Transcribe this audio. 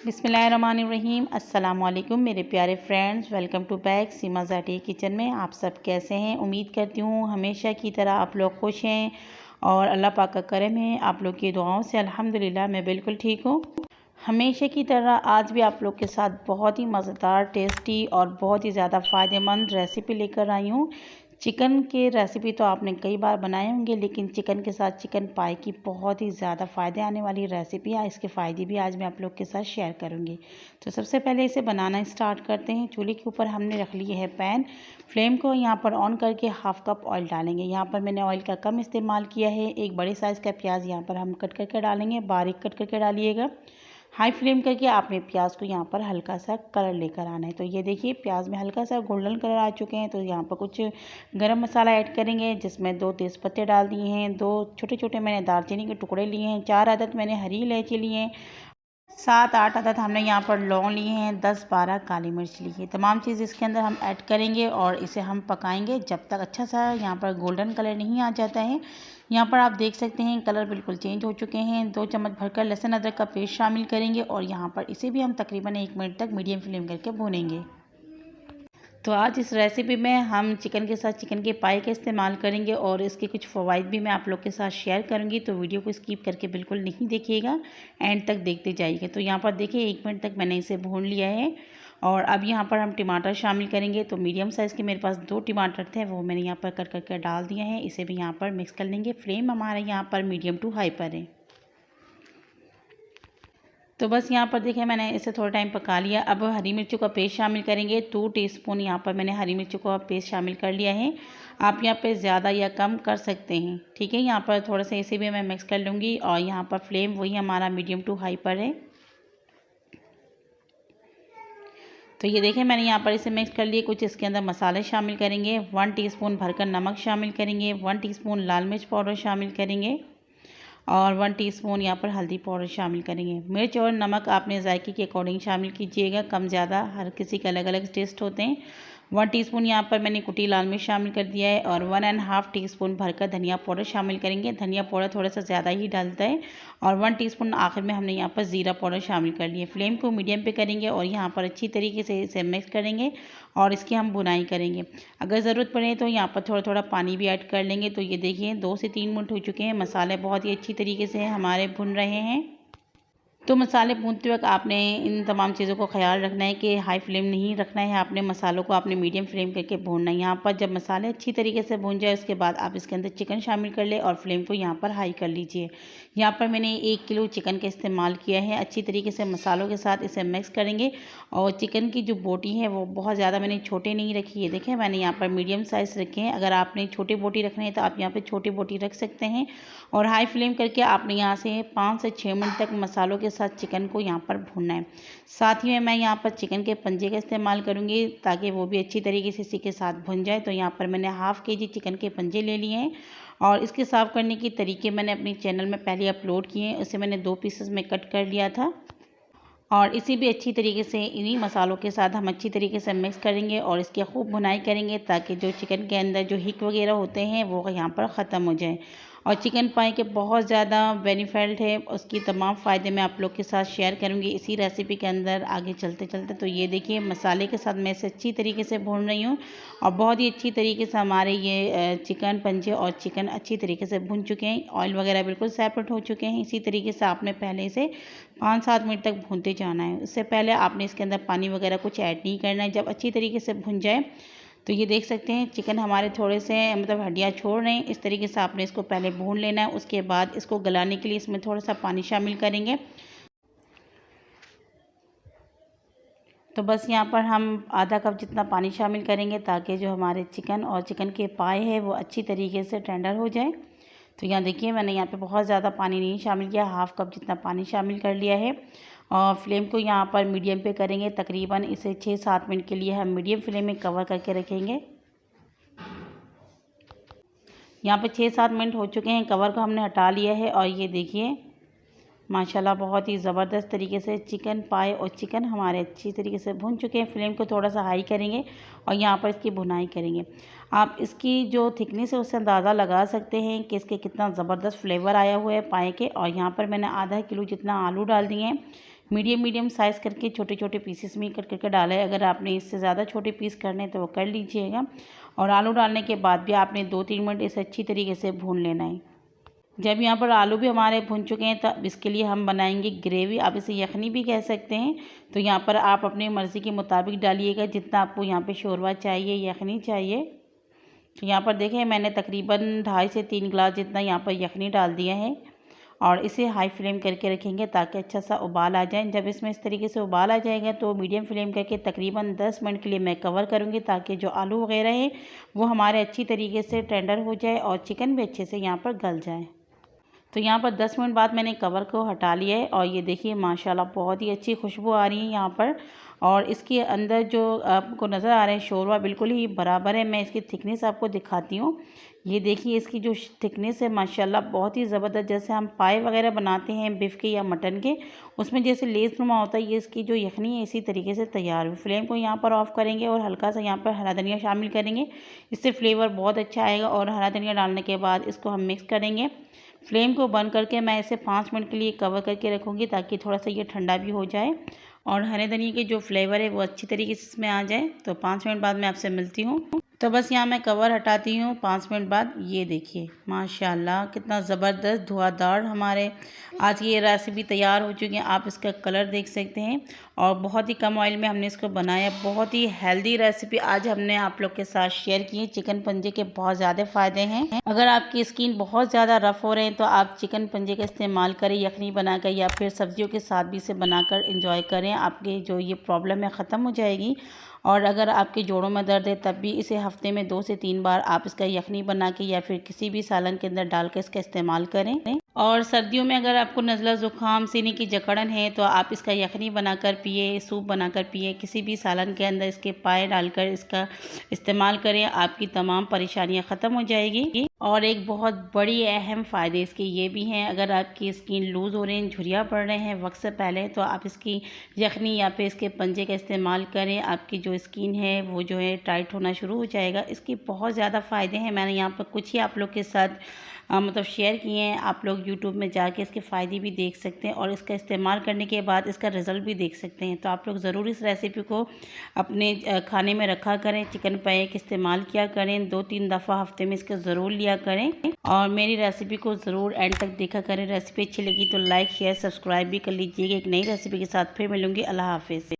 बिस्मिल्लाहिर्रहमानिर्रहीम। अस्सलाम वालेकुम मेरे प्यारे friends, welcome to back Seema Zati kitchen में। आप सब कैसे हैं? उम्मीद करती हूँ हमेशा की तरह आप लोग खुश हैं और अल्लाह पाक का करम है। आप लोग की दुआओं से अल्हम्दुलिल्लाह मैं बिल्कुल ठीक हूँ। हमेशा की तरह आज भी आप लोग के साथ बहुत ही मज़ेदार, टेस्टी और बहुत ही ज़्यादा फ़ायदेमंद रेसिपी लेकर आई हूँ। चिकन के रेसिपी तो आपने कई बार बनाए होंगे, लेकिन चिकन के साथ चिकन पाई की बहुत ही ज़्यादा फ़ायदे आने वाली रेसिपी है। इसके फ़ायदे भी आज मैं आप लोग के साथ शेयर करूँगी। तो सबसे पहले इसे बनाना स्टार्ट करते हैं। चूल्हे के ऊपर हमने रख लिए है पैन। फ्लेम को यहाँ पर ऑन करके हाफ़ कप ऑयल डालेंगे। यहाँ पर मैंने ऑयल का कम इस्तेमाल किया है। एक बड़े साइज़ का प्याज यहाँ पर हम कट करके डालेंगे, बारीक कट करके डालिएगा। हाई फ्लेम करके आपने प्याज को यहाँ पर हल्का सा कलर लेकर आना है। तो ये देखिए प्याज में हल्का सा गोल्डन कलर आ चुके हैं। तो यहाँ पर कुछ गरम मसाला ऐड करेंगे, जिसमें 2 तेज़पत्ते डाल दिए हैं, 2 छोटे छोटे मैंने दालचीनी के टुकड़े लिए हैं, 4 अदद मैंने हरी इलायची लिए हैं, 7-8 अदद हमने यहाँ पर लौंग लिए हैं, 10-12 काली मिर्च ली है। तमाम चीज़ इसके अंदर हम ऐड करेंगे और इसे हम पकाएंगे जब तक अच्छा सा यहाँ पर गोल्डन कलर नहीं आ जाता है। यहाँ पर आप देख सकते हैं कलर बिल्कुल चेंज हो चुके हैं। 2 चम्मच भरकर लहसुन अदरक का पेस्ट शामिल करेंगे और यहाँ पर इसे भी हम तकरीबन 1 मिनट तक मीडियम फ्लेम करके भूनेंगे। तो आज इस रेसिपी में हम चिकन के साथ चिकन के पाई का इस्तेमाल करेंगे और इसके कुछ फ़वाइद भी मैं आप लोग के साथ शेयर करूंगी। तो वीडियो को स्किप करके बिल्कुल नहीं देखिएगा, एंड तक देखते जाइएगा। तो यहाँ पर देखिए 1 मिनट तक मैंने इसे भून लिया है और अब यहाँ पर हम टमाटर शामिल करेंगे। तो मीडियम साइज़ के मेरे पास 2 टमाटर थे, वो मैंने यहाँ पर कट करके डाल दिए हैं। इसे भी यहाँ पर मिक्स कर लेंगे। फ्लेम हमारे यहाँ पर मीडियम टू हाई पर है। तो बस यहाँ पर देखिए मैंने इसे थोड़ा टाइम पका लिया। अब हरी मिर्चों का पेस्ट शामिल करेंगे। 2 टीस्पून यहाँ पर मैंने हरी मिर्चों का पेस्ट शामिल कर लिया है। आप यहाँ पे ज़्यादा या कम कर सकते हैं, ठीक है। यहाँ पर थोड़ा सा इसे भी मैं मिक्स कर लूँगी और यहाँ पर फ्लेम वही हमारा मीडियम टू हाई पर है। तो ये देखें मैंने यहाँ पर इसे मिक्स कर लिए। कुछ इसके अंदर मसाले शामिल करेंगे। 1 टीस्पून भरकर नमक शामिल करेंगे, 1 टीस्पून लाल मिर्च पाउडर शामिल करेंगे और 1 टीस्पून यहाँ पर हल्दी पाउडर शामिल करेंगे। मिर्च और नमक आपने जायके के अकॉर्डिंग शामिल कीजिएगा, कम ज़्यादा हर किसी के अलग अलग टेस्ट होते हैं। 1 टीस्पून यहाँ पर मैंने कुटी लाल मिर्च शामिल कर दिया है और 1.5 टीस्पून भरकर धनिया पाउडर शामिल करेंगे। धनिया पाउडर थोड़ा सा ज़्यादा ही डालता है और 1 टीस्पून आखिर में हमने यहाँ पर ज़ीरा पाउडर शामिल कर लिया। फ्लेम को मीडियम पे करेंगे और यहाँ पर अच्छी तरीके से इसे मिक्स करेंगे और इसकी हम भुनाई करेंगे। अगर ज़रूरत पड़े तो यहाँ पर थोड़ा थोड़ा पानी भी ऐड कर लेंगे। तो ये देखिए 2 से 3 मिनट हो चुके हैं। मसाले बहुत ही अच्छी तरीके से हमारे भुन रहे हैं। तो मसाले भूनते वक्त आपने इन तमाम चीज़ों को ख्याल रखना है कि हाई फ्लेम नहीं रखना है। आपने मसालों को आपने मीडियम फ्लेम करके भूनना है। यहाँ पर जब मसाले अच्छी तरीके से भून जाए उसके बाद आप इसके अंदर चिकन शामिल कर ले और फ्लेम को यहाँ पर हाई कर लीजिए। यहाँ पर मैंने 1 किलो चिकन का इस्तेमाल किया है। अच्छी तरीके से मसालों के साथ इसे मिक्स करेंगे और चिकन की जो बोटी है वो बहुत ज़्यादा मैंने छोटे नहीं रखी है। देखें मैंने यहाँ पर मीडियम साइज़ रखे हैं। अगर आपने छोटी बोटी रखनी है तो आप यहाँ पर छोटी बोटी रख सकते हैं और हाई फ्लेम करके आपने यहाँ से 5 से 6 मिनट तक मसालों के साथ चिकन को यहाँ पर भूनना है। साथ ही में मैं यहाँ पर चिकन के पंजे का इस्तेमाल करूँगी ताकि वो भी अच्छी तरीके से इसी के साथ भुन जाए। तो यहाँ पर मैंने हाफ़ केजी चिकन के पंजे ले लिए हैं और इसके साफ़ करने के तरीके मैंने अपने चैनल में पहले अपलोड किए हैं। उसे मैंने 2 पीसेस में कट कर लिया था और इसी भी अच्छी तरीके से इन्हीं मसालों के साथ हम अच्छी तरीके से मिक्स करेंगे और इसकी खूब भुनाई करेंगे ताकि जो चिकन के अंदर जो हिक वगैरह होते हैं वो यहाँ पर ख़त्म हो जाए। और चिकन पाई के बहुत ज़्यादा बेनिफिट है, उसकी तमाम फ़ायदे मैं आप लोग के साथ शेयर करूँगी इसी रेसिपी के अंदर आगे चलते चलते। तो ये देखिए मसाले के साथ मैं इसे अच्छी तरीके से भून रही हूँ और बहुत ही अच्छी तरीके से हमारे ये चिकन पंजे और चिकन अच्छी तरीके से भुन चुके हैं। ऑयल वगैरह बिल्कुल सेपरेट हो चुके हैं। इसी तरीके से आपने पहले इसे 5-7 मिनट तक भूनते जाना है। उससे पहले आपने इसके अंदर पानी वगैरह कुछ ऐड नहीं करना है। जब अच्छी तरीके से भुन जाए तो ये देख सकते हैं चिकन हमारे थोड़े से मतलब हड्डियाँ छोड़ रहे हैं। इस तरीके से आपने इसको पहले भून लेना है। उसके बाद इसको गलाने के लिए इसमें थोड़ा सा पानी शामिल करेंगे। तो बस यहाँ पर हम आधा कप जितना पानी शामिल करेंगे ताकि जो हमारे चिकन और चिकन के पाए हैं वो अच्छी तरीके से टेंडर हो जाए। तो यहाँ देखिए मैंने यहाँ पे बहुत ज़्यादा पानी नहीं शामिल किया, हाफ़ कप जितना पानी शामिल कर लिया है और फ्लेम को यहाँ पर मीडियम पे करेंगे। तकरीबन इसे 6-7 मिनट के लिए हम मीडियम फ्लेम में कवर करके रखेंगे। यहाँ पे 6-7 मिनट हो चुके हैं, कवर को हमने हटा लिया है और ये देखिए माशाल्लाह बहुत ही ज़बरदस्त तरीके से चिकन पाए और चिकन हमारे अच्छी तरीके से भुन चुके हैं। फ्लेम को थोड़ा सा हाई करेंगे और यहाँ पर इसकी भुनाई करेंगे। आप इसकी जो थिकनेस है उससे अंदाज़ा लगा सकते हैं कि इसके कितना ज़बरदस्त फ्लेवर आया हुआ है पाए के। और यहाँ पर मैंने आधा किलो जितना आलू डाल दिए हैं। मीडियम साइज़ करके छोटे छोटे पीसेस में कट करके डाला है। अगर आपने इससे ज़्यादा छोटे पीस करने हैं तो वो कर लीजिएगा। और आलू डालने के बाद भी आपने 2-3 मिनट इसे अच्छी तरीके से भून लेना है। जब यहाँ पर आलू भी हमारे भुन चुके हैं तब इसके लिए हम बनाएंगे ग्रेवी, आप इसे यखनी भी कह सकते हैं। तो यहाँ पर आप अपनी मर्ज़ी के मुताबिक डालिएगा जितना आपको यहाँ पे शोरबा चाहिए, यखनी चाहिए। तो यहाँ पर देखें मैंने तकरीबन 2.5 से 3 गिलास जितना यहाँ पर यखनी डाल दिया है और इसे हाई फ्लेम करके रखेंगे ताकि अच्छा सा उबाल आ जाए। जब इसमें इस तरीके से उबाल आ जाएगा तो मीडियम फ्लेम करके तकरीबन 10 मिनट के लिए मैं कवर करूँगी ताकि जो आलू वगैरह है वो हमारे अच्छी तरीके से टेंडर हो जाए और चिकन भी अच्छे से यहाँ पर गल जाए। तो यहाँ पर 10 मिनट बाद मैंने कवर को हटा लिया है और ये देखिए माशाल्लाह बहुत ही अच्छी खुशबू आ रही है यहाँ पर। और इसके अंदर जो आपको नज़र आ रहा है शोरबा बिल्कुल ही बराबर है। मैं इसकी थिकनेस आपको दिखाती हूँ। ये देखिए इसकी जो थिकनेस है माशाल्लाह बहुत ही ज़बरदस्त, जैसे हम पाए वगैरह बनाते हैं बीफ के या मटन के, उसमें जैसे लेसनुमा होता है, ये इसकी जो यखनी है इसी तरीके से तैयार हुई। फ्लेम को यहाँ पर ऑफ़ करेंगे और हल्का सा यहाँ पर हरा धनिया शामिल करेंगे, इससे फ्लेवर बहुत अच्छा आएगा। और हरा धनिया डालने के बाद इसको हम मिक्स करेंगे। फ्लेम को बंद करके मैं इसे 5 मिनट के लिए कवर करके रखूँगी ताकि थोड़ा सा ये ठंडा भी हो जाए और हरे धनिया के जो फ्लेवर है वो अच्छी तरीके से इसमें आ जाए। तो 5 मिनट बाद मैं आपसे मिलती हूँ। तो बस यहाँ मैं कवर हटाती हूँ 5 मिनट बाद। ये देखिए माशाल्लाह कितना ज़बरदस्त धुआंधार हमारे आज की ये रेसिपी तैयार हो चुकी है। आप इसका कलर देख सकते हैं और बहुत ही कम ऑयल में हमने इसको बनाया। बहुत ही हेल्दी रेसिपी आज हमने आप लोग के साथ शेयर की है। चिकन पंजे के बहुत ज़्यादा फ़ायदे हैं। अगर आपकी स्किन बहुत ज़्यादा रफ़ हो रहे हैं तो आप चिकन पंजे का इस्तेमाल करें यखनी बनाकर या फिर सब्जियों के साथ भी इसे बनाकर इंजॉय करें। आपके जो ये प्रॉब्लम है ख़त्म हो जाएगी। और अगर आपके जोड़ों में दर्द है तब भी इसे हफ्ते में 2 से 3 बार आप इसका यखनी बना के या फिर किसी भी सालन के अंदर डाल कर इसका इस्तेमाल करें। और सर्दियों में अगर आपको नज़ला ज़ुकाम सीने की जकड़न है तो आप इसका यखनी बनाकर पिए, सूप बनाकर पिए, किसी भी सालन के अंदर इसके पाए डालकर इसका इस्तेमाल करें, आपकी तमाम परेशानियां ख़त्म हो जाएगी। और एक बहुत बड़ी अहम फ़ायदे इसके ये भी हैं, अगर आपकी स्किन लूज़ हो रही है, झुर्रियाँ पड़ रहे हैं वक्त से पहले, तो आप इसकी यखनी या फिर इसके पंजे का इस्तेमाल करें। आपकी जो स्किन है वो जो है टाइट होना शुरू हो जाएगा। इसके बहुत ज़्यादा फ़ायदे हैं। मैंने यहाँ पर कुछ ही आप लोग के साथ मतलब शेयर किए हैं। आप लोग यूट्यूब में जाके इसके फ़ायदे भी देख सकते हैं और इसका इस्तेमाल करने के बाद इसका रिज़ल्ट भी देख सकते हैं। तो आप लोग ज़रूर इस रेसिपी को अपने खाने में रखा करें। चिकन पाए का इस्तेमाल किया करें, 2-3 दफ़ा हफ्ते में इसको ज़रूर लिया करें और मेरी रेसिपी को ज़रूर एंड तक देखा करें। रेसिपी अच्छी लगी तो लाइक शेयर सब्सक्राइब भी कर लीजिएगा। एक नई रेसिपी के साथ फिर मिलूँगी। अल्लाह हाफ़िज़।